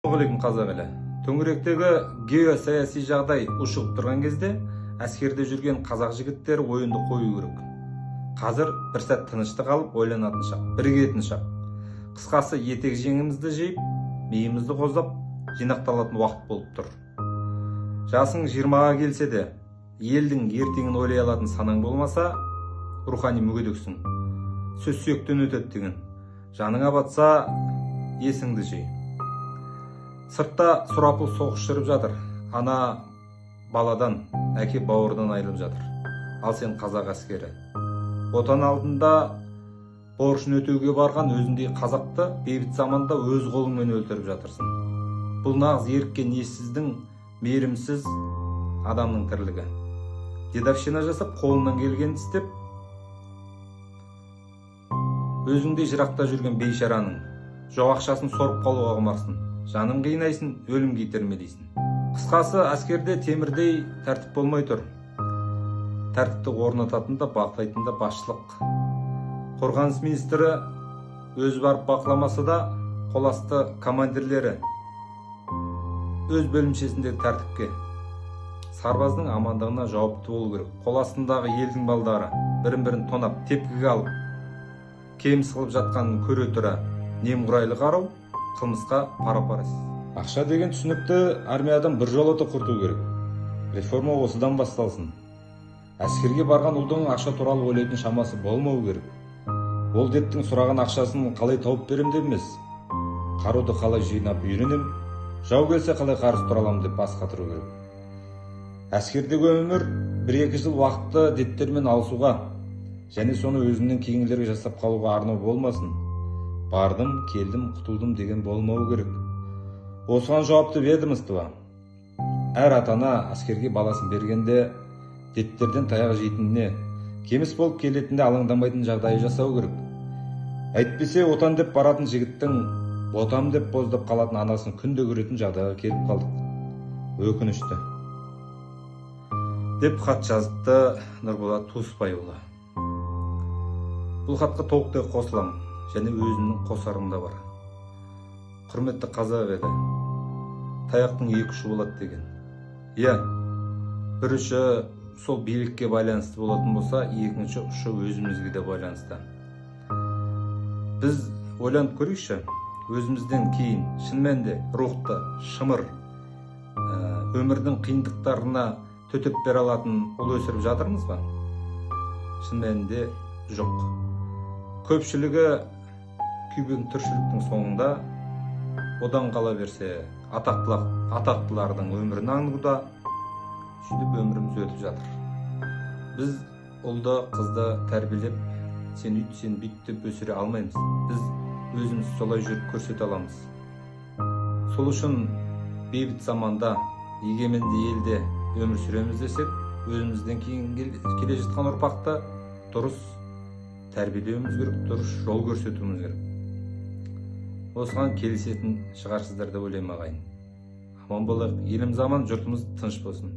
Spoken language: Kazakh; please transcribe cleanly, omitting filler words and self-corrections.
Assalamualaikum қазақ елі. Төңіректегі геосаяси жағдай ушығып тұрған кезде әскерде жүрген қазақ жігіттері ойынды қою керек. Қазір бір сәт тыныштық алып ойланатын шақ, бірігетін шақ. Қысқасы етек жеңімізді жейіп, миымызды қоздап, жинақталатын уақыт болып тұр. Жасың 20-ға келсе де, елдің ертеңін ойлай алатын санаң болмаса, рухани мүгедексің. Сөз сүйектен өтеді деген. Жаныңа батса, есіңді жей. Сыртта сұрапыл соғыс жүріп жатыр. Ана баладан, әке бауырдан айырылып жатыр. Ал сен қазақ әскері. Отан алдында борышын өтеуге барған өзіндей қазақты бейбіт заманда өз қолыңмен өлтіріп жатырсың. Бұл нағыз еріккен ессіздің, мейірімсіз адамның тірлігі. Дедовщина жасап, қолынан келгенін істеп, өзіңдей жырақта жүрген бейшараның жоқ ақшасын сорып қалуға құмарсың. Жанын қинайсың, өлімге итермелейсің. Қысқасы, әскерде темірдей тәртіп болмай тұр. Тәртіпті орнататын да, бақылайтын да басшылық. Қорғаныс министрі өзі барып бақыламаса да, қоласты командирлері өз бөлімшесіндегі тәртіпке, сарбаздың амандығына жауапты болу керек. Қол астындағы елдің балдары бірін-бірін тонап, тепкіге алып, кеміс қылып жатқанын көре тұра, немқұрайлы қарау қылмысқа пара-парас. Ақша деген түсінікті армиядан бір жолата құрту керек. Реформа осыдан басталсын. Әскерге барған ұлдың ақша туралы ойлайтын шамасы болмау керек. Ол дептің сұраған ақшасын қалай тауып берем деп емес, қаруды қалай жинап үйренем, жау келсе қалай қарсы тұра аламын деп бас қатыру керек. Әскердегі өмір 1-2 жыл уақытты деттермен алысуға, және соны өзімнен кейінгілерге жасап қалуға арнау болмасын. Бардым, келдім, құтылдым деген болмау керек. Осыған жауапты ведомство. Әр ата-ана әскерге баласын бергенде деттерден таяқ жейтініне, кеміс болып келетінде алаңдамайтын жағдайы жасау керек. Әйтпесе отан деп баратын жігіттің ботам деп боздап қалатын анасын күнде көретін жағдайға келіп қалдық. Өкінішті. Деп хат жазыпты Нұрболат Туыспайұлы. Бұл хатқа толықтай қосыламын. Және өзінің қосарым да бар. Құрметті қазақ елі, таяқтың 2 ұшы болады деген. Бір ұшы сол билікке байланысты болатын болса, екінші ұшы өзімізге де байланысты. Біз ойланып көрейікші, өзімізден кейін шынымен рухты, шымыр, өмірдің қиындықтарына төтеп бере алатын ұл өсіріп жатырмыз ба? Шынымен де жоқ. Көпшілігі күйбең тіршіліктің соңында одан қала берсе атақтылардың өмірін аңдуда, сөйтіп өміріміз өтіп жатыр. Біз ұлды, қызды тәрбиелеп, сен үйт, сен бүйт деп өсіре алмаймыз. Біз өзіміз солай жүріп көрсете аламыз. Сол үшін бейбіт заманда, егеменді елде өмір сүреміз десек, өзімізден кейін келе жатқан ұрпақты дұрыс тәрбиелеуіміз керек, дұрыс жол көрсетуіміз керек. Осыған келісетін шығарсыздар деп ойлаймын ағайын. Аман болайық, еліміз аман, жұртымыз тыныш болсын.